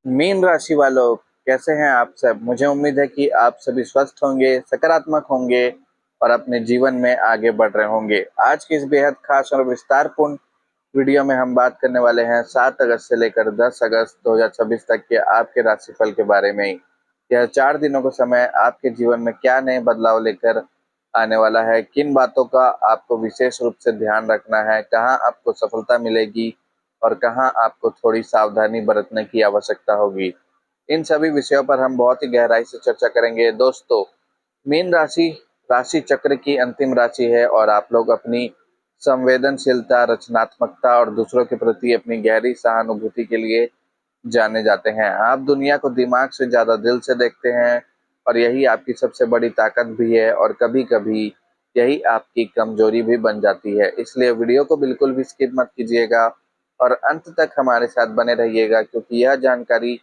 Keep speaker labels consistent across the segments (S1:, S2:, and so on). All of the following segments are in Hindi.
S1: मीन राशि वालों, कैसे हैं आप सब। मुझे उम्मीद है कि आप सभी स्वस्थ होंगे, सकारात्मक होंगे और अपने जीवन में आगे बढ़ रहे होंगे। आज की इस बेहद खास और विस्तारपूर्ण वीडियो में हम बात करने वाले हैं 7 अगस्त से लेकर 10 अगस्त 2026 तक के आपके राशिफल के बारे में ही। यह 4 दिनों का समय आपके जीवन में क्या नए बदलाव लेकर आने वाला है, किन बातों का आपको विशेष रूप से ध्यान रखना है, कहाँ आपको सफलता मिलेगी और कहाँ आपको थोड़ी सावधानी बरतने की आवश्यकता होगी। इन सभी विषयों पर हम बहुत ही गहराई से चर्चा करेंगे। दोस्तों, मीन राशि राशि चक्र की अंतिम राशि है और आप लोग अपनी संवेदनशीलता, रचनात्मकता और दूसरों के प्रति अपनी गहरी सहानुभूति के लिए जाने जाते हैं। आप दुनिया को दिमाग से ज्यादा दिल से देखते हैं और यही आपकी सबसे बड़ी ताकत भी है और कभी-कभी यही आपकी कमजोरी भी बन जाती है। इसलिए वीडियो को बिल्कुल भी स्किप मत कीजिएगा और अंत तक हमारे साथ बने रहिएगा, क्योंकि यह जानकारी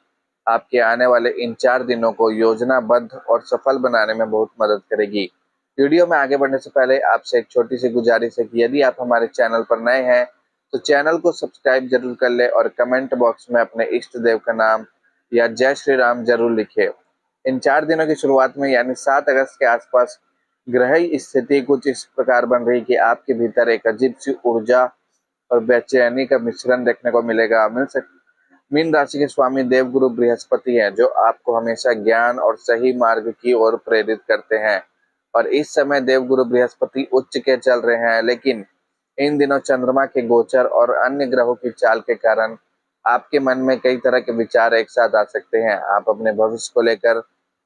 S1: आपके आने वाले इन 4 दिनों को योजनाबद्ध और सफल बनाने में बहुत मदद करेगी। वीडियो में आगे बढ़ने से पहले आपसे एक छोटी सी गुजारिश है कि यदि आप हमारे चैनल पर नए हैं तो चैनल को सब्सक्राइब जरूर कर ले और कमेंट बॉक्स में अपने इष्ट देव का नाम या जय श्री राम जरूर लिखे। इन 4 दिनों की शुरुआत में यानी 7 अगस्त के आसपास ग्रह स्थिति कुछ इस प्रकार बन रही कि आपके भीतर एक अजीब सी ऊर्जा और बेचैनी का मिश्रण देखने को मिलेगा। मीन राशि के स्वामी देवगुरु बृहस्पति हैं, जो आपको हमेशा ज्ञान और सही मार्ग की ओर प्रेरित करते हैं। और इस समय देवगुरु बृहस्पति उच्च के चल रहे हैं, लेकिन इन दिनों चंद्रमा के गोचर और अन्य ग्रहों की चाल के कारण आपके मन में कई तरह के विचार एक साथ आ सकते हैं। आप अपने भविष्य को लेकर,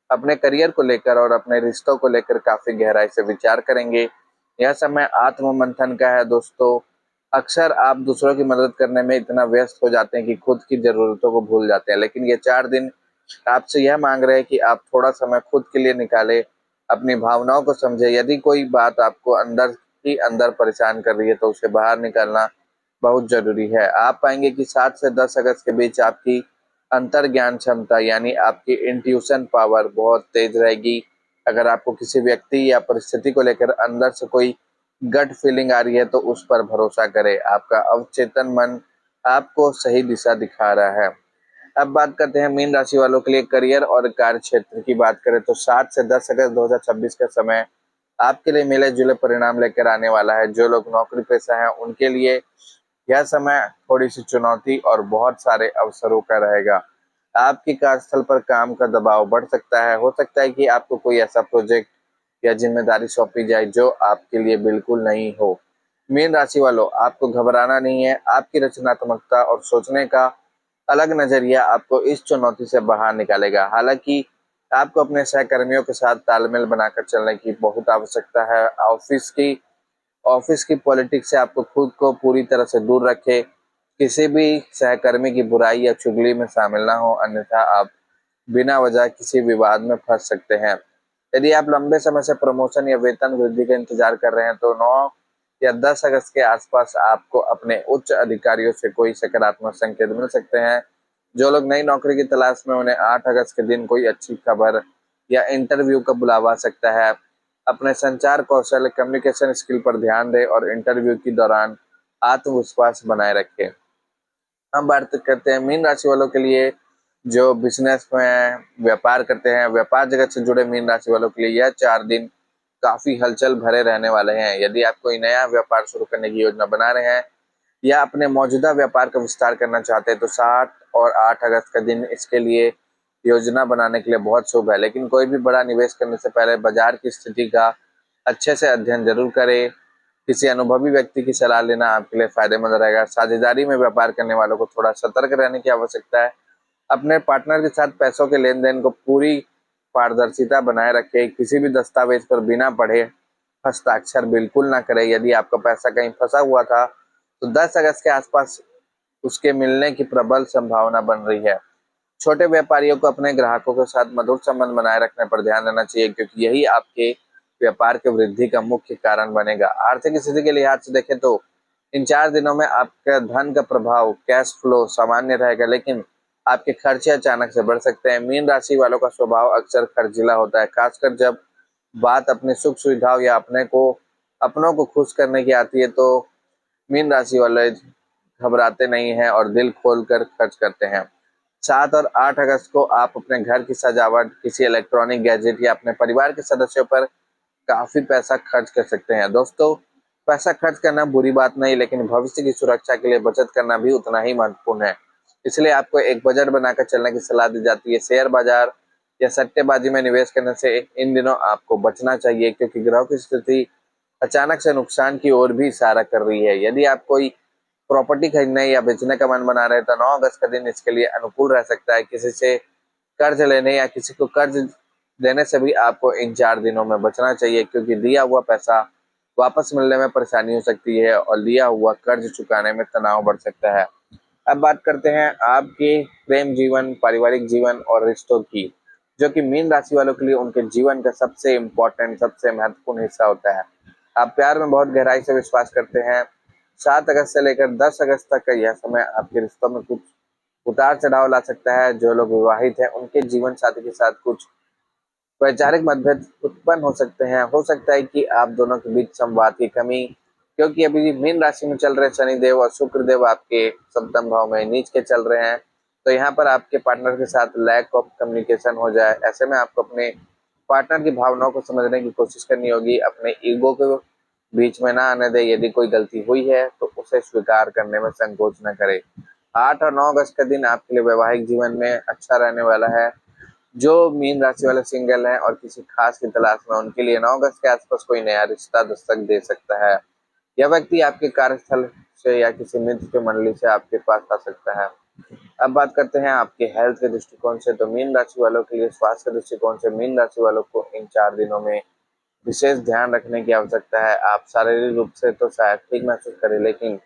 S1: अपने करियर को लेकर और अपने रिश्तों को लेकर काफी गहराई से विचार करेंगे। यह समय आत्म मंथन का है दोस्तों। अक्सर आप दूसरों की मदद करने में इतना व्यस्त हो जाते हैं कि खुद की जरूरतों को भूल जाते हैं, लेकिन ये 4 दिन आपसे यह मांग रहे हैं कि आप थोड़ा समय खुद के लिए निकालें, अपनी भावनाओं को समझे। यदि कोई बात आपको अंदर ही अंदर परेशान कर रही है तो उसे बाहर निकालना बहुत जरूरी है। आप पाएंगे कि 7 से 10 अगस्त के बीच आपकी अंतर ज्ञान क्षमता यानी आपकी इंट्यूशन पावर बहुत तेज रहेगी। अगर आपको किसी व्यक्ति या परिस्थिति को लेकर अंदर से कोई गट फीलिंग आ रही है तो उस पर भरोसा करें। आपका अवचेतन मन आपको सही दिशा दिखा रहा है। अब बात करते हैं मीन राशि वालों के लिए करियर और कार्य क्षेत्र की। बात करें तो 7 से 10 अगस्त 2026 का समय आपके लिए मिले जुले परिणाम लेकर आने वाला है। जो लोग नौकरी पेशा हैं उनके लिए यह समय थोड़ी सी चुनौती और बहुत सारे अवसरों का रहेगा। आपके कार्यस्थल पर काम का दबाव बढ़ सकता है। हो सकता है कि आपको कोई ऐसा प्रोजेक्ट या जिम्मेदारी सौंपी जाए जो आपके लिए बिल्कुल नहीं हो। मीन राशि वालों, आपको घबराना नहीं है। आपकी रचनात्मकता और सोचने का अलग नजरिया आपको इस चुनौती से बाहर निकालेगा। हालांकि आपको अपने सहकर्मियों के साथ तालमेल बनाकर चलने की बहुत आवश्यकता है। ऑफिस की पॉलिटिक्स से आपको खुद को पूरी तरह से दूर रखें। किसी भी सहकर्मी की बुराई या चुगली में शामिल ना हो, अन्यथा आप बिना वजह किसी विवाद में फंस सकते हैं। यदि आप लंबे समय से प्रमोशन या वेतन वृद्धि का इंतजार कर रहे हैं तो 9 या 10 अगस्त के आसपास आपको अपने उच्च अधिकारियों से कोई सकारात्मक संकेत मिल सकते हैं। जो लोग नई नौकरी की तलाश में, उन्हें 8 अगस्त के दिन कोई अच्छी खबर या इंटरव्यू का बुलावा आ सकता है। अपने संचार कौशल, कम्युनिकेशन स्किल पर ध्यान दें और इंटरव्यू के दौरान आत्मविश्वास बनाए रखें। हम बात करते हैं मीन राशि वालों के लिए जो बिजनेस में व्यापार करते हैं। व्यापार जगत से जुड़े मीन राशि वालों के लिए यह 4 दिन काफी हलचल भरे रहने वाले हैं। यदि आप कोई नया व्यापार शुरू करने की योजना बना रहे हैं या अपने मौजूदा व्यापार का विस्तार करना चाहते हैं तो 7 और 8 अगस्त का दिन इसके लिए योजना बनाने के लिए बहुत शुभ है। लेकिन कोई भी बड़ा निवेश करने से पहले बाजार की स्थिति का अच्छे से अध्ययन जरूर करें। किसी अनुभवी व्यक्ति की सलाह लेना आपके लिए फायदेमंद रहेगा। साझेदारी में व्यापार करने वालों को थोड़ा सतर्क रहने की आवश्यकता है। अपने पार्टनर के साथ पैसों के लेन देन को पूरी पारदर्शिता बनाए रखें। किसी भी दस्तावेज पर बिना पढ़े हस्ताक्षर बिल्कुल ना करें। यदि आपका पैसा कहीं फंसा हुआ था तो 10 अगस्त के आसपास उसके मिलने की प्रबल संभावना बन रही है। छोटे व्यापारियों को अपने ग्राहकों के साथ मधुर संबंध बनाए रखने पर ध्यान देना चाहिए, क्योंकि यही आपके व्यापार के वृद्धि का मुख्य कारण बनेगा। आर्थिक स्थिति के लिहाज से देखें तो इन 4 दिनों में आपका धन का प्रभाव, कैश फ्लो सामान्य रहेगा, लेकिन आपके खर्चे अचानक से बढ़ सकते हैं। मीन राशि वालों का स्वभाव अक्सर खर्चीला होता है, खासकर जब बात अपनी सुख सुविधाओं या अपनों को खुश करने की आती है। तो मीन राशि वाले घबराते नहीं हैं और दिल खोलकर खर्च करते हैं। 7 और 8 अगस्त को आप अपने घर की सजावट, किसी इलेक्ट्रॉनिक गैजेट या अपने परिवार के सदस्यों पर काफी पैसा खर्च कर सकते हैं। दोस्तों, पैसा खर्च करना बुरी बात नहीं, लेकिन भविष्य की सुरक्षा के लिए बचत करना भी उतना ही महत्वपूर्ण है। इसलिए आपको एक बजट बनाकर चलने की सलाह दी जाती है। शेयर बाजार या सट्टेबाजी में निवेश करने से इन दिनों आपको बचना चाहिए, क्योंकि ग्रहों की स्थिति अचानक से नुकसान की ओर भी इशारा कर रही है। यदि आप कोई प्रॉपर्टी खरीदने या बेचने का मन बना रहे हैं तो 9 अगस्त का दिन इसके लिए अनुकूल रह सकता है। किसी से कर्ज लेने या किसी को कर्ज देने से भी आपको इन 4 दिनों में बचना चाहिए, क्योंकि दिया हुआ पैसा वापस मिलने में परेशानी हो सकती है और लिया हुआ कर्ज चुकाने में तनाव बढ़ सकता है। अब बात करते हैं आपके प्रेम जीवन, पारिवारिक जीवन और रिश्तों की, जो कि मीन राशि वालों के लिए उनके जीवन का सबसे इम्पोर्टेंट, सबसे महत्वपूर्ण हिस्सा होता है। आप प्यार में बहुत गहराई से विश्वास करते हैं। 7 अगस्त से लेकर 10 अगस्त तक का यह समय आपके रिश्तों में कुछ उतार चढ़ाव ला सकता है। जो लोग विवाहित हैं उनके जीवन साथी के साथ कुछ वैचारिक मतभेद उत्पन्न हो सकते हैं। हो सकता है कि आप दोनों के बीच संवाद की कमी, क्योंकि अभी मीन राशि में चल रहे शनिदेव और शुक्रदेव आपके सप्तम भाव में नीच के चल रहे हैं, तो यहाँ पर आपके पार्टनर के साथ लैक ऑफ कम्युनिकेशन हो जाए। ऐसे में आपको अपने पार्टनर की भावनाओं को समझने की कोशिश करनी होगी। अपने ईगो को बीच में ना आने दे। यदि कोई गलती हुई है तो उसे स्वीकार करने में संकोच न करे। 8 और 9 अगस्त का दिन आपके लिए वैवाहिक जीवन में अच्छा रहने वाला है। जो मीन राशि वाले सिंगल हैं और किसी खास की तलाश में, उनके लिए 9 अगस्त के आसपास कोई नया रिश्ता दस्तक दे सकता है। यह व्यक्ति आपके कार्यस्थल से या किसी मित्र की मंडली से आपके पास आ सकता है। अब बात करते हैं आपके हेल्थ के दृष्टिकोण से, तो मीन राशि वालों के लिए स्वास्थ्य के दृष्टिकोण से मीन राशि वालों को इन 4 दिनों में विशेष ध्यान रखने की आवश्यकता है। आप शारीरिक रूप से तो शायद ठीक महसूस करें, लेकिन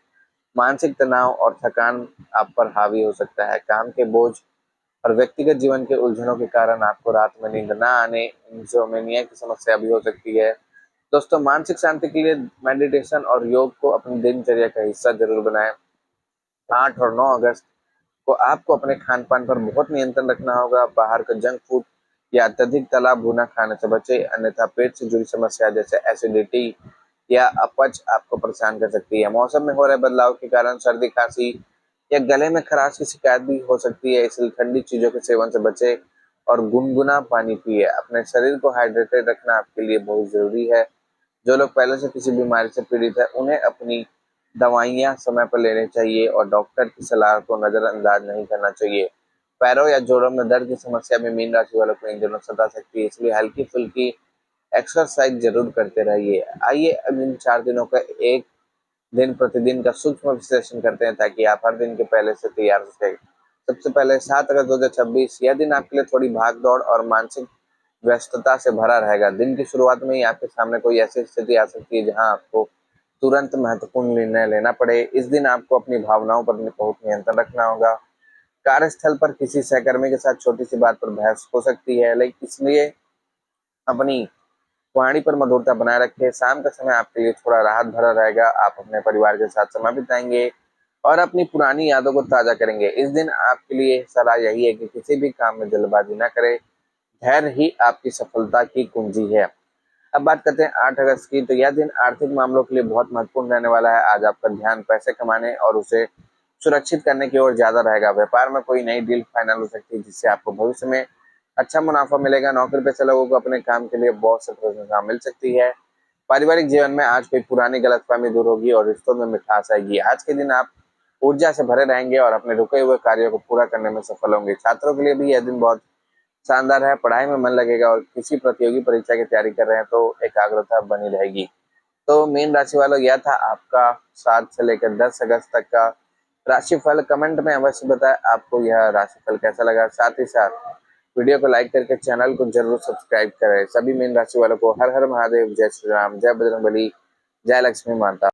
S1: मानसिक तनाव और थकान आप पर हावी हो सकता है। काम के बोझ और व्यक्तिगत जीवन के उलझनों के कारण आपको रात में नींद न आने, इंसोम्निया की समस्या भी हो सकती है। दोस्तों, मानसिक शांति के लिए मेडिटेशन और योग को अपनी दिनचर्या का हिस्सा जरूर बनाएं। 8 और 9 अगस्त को आपको अपने खान पान पर बहुत नियंत्रण रखना होगा। बाहर का जंक फूड या अत्यधिक तला भुना खाने से बचे, अन्यथा पेट से जुड़ी समस्या जैसे एसिडिटी या अपच आपको परेशान कर सकती है। मौसम में हो रहे बदलाव के कारण सर्दी, खांसी या गले में खराश की शिकायत भी हो सकती है, इसलिए ठंडी चीजों के सेवन से बचे और गुनगुना पानी पिए। अपने शरीर को हाइड्रेटेड रखना आपके लिए बहुत जरूरी है। जो लोग पहले से किसी बीमारी से पीड़ित है, उन्हें अपनी दवाइयाँ समय पर लेनी चाहिए और डॉक्टर की सलाह को नजरअंदाज नहीं करना चाहिए। पैरों या जोड़ों में दर्द की समस्या भी मीन राशि वालों को इन दिनों सता सकती है, इसलिए हल्की फुल्की एक्सरसाइज जरूर करते रहिए। आइए अब इन 4 दिनों का एक दिन प्रतिदिन का सूक्ष्म विश्लेषण करते हैं, ताकि आप हर दिन के पहले से तैयार हो सके। सबसे पहले 7 अगस्त 2026, यह दिन आपके लिए थोड़ी भाग दौड़ और मानसिक व्यस्तता से भरा रहेगा। दिन की शुरुआत में ही आपके सामने कोई ऐसी स्थिति आ सकती है जहां आपको तुरंत महत्वपूर्ण निर्णय लेना पड़े। इस दिन आपको अपनी भावनाओं पर बहुत नियंत्रण रखना होगा। कार्यस्थल पर किसी सहकर्मी के साथ छोटी सी बात पर बहस हो सकती है, लेकिन इसलिए अपनी वाणी पर मधुरता बनाए रखें। शाम का समय आपके लिए थोड़ा राहत भरा रहेगा। आप अपने परिवार के साथ समय बिताएंगे और अपनी पुरानी यादों को ताजा करेंगे। इस दिन आपके लिए सलाह यही है कि किसी भी काम में जल्दबाजी न करें। धैर्य ही आपकी सफलता की कुंजी है। अब बात करते हैं 8 अगस्त की, तो यह दिन आर्थिक मामलों के लिए बहुत महत्वपूर्ण रहने वाला है। आज आपका ध्यान पैसे कमाने और उसे सुरक्षित करने की ओर ज्यादा रहेगा। व्यापार में कोई नई डील फाइनल हो सकती है, जिससे आपको भविष्य में अच्छा मुनाफा मिलेगा। नौकरी पेशा लोगों को अपने काम के लिए बहुत से प्रशंसा मिल सकती है। पारिवारिक जीवन में आज कोई पुरानी गलतफहमी दूर होगी और रिश्तों में मिठास आएगी। आज के दिन आप ऊर्जा से भरे रहेंगे और अपने रुके हुए कार्यों को पूरा करने में सफल होंगे। छात्रों के लिए भी यह दिन बहुत शानदार है। पढ़ाई में मन लगेगा और किसी प्रतियोगी परीक्षा की तैयारी कर रहे हैं तो एकाग्रता बनी रहेगी। तो मीन राशि वालों, यह था आपका 7 से लेकर 10 अगस्त तक का राशिफल। कमेंट में अवश्य बताएं आपको यह राशिफल कैसा लगा। साथ ही साथ वीडियो को लाइक करके चैनल को जरूर सब्सक्राइब करें। सभी मीन राशि वालों को हर हर महादेव, जय श्री राम, जय बजरंगबली, जय लक्ष्मी माता।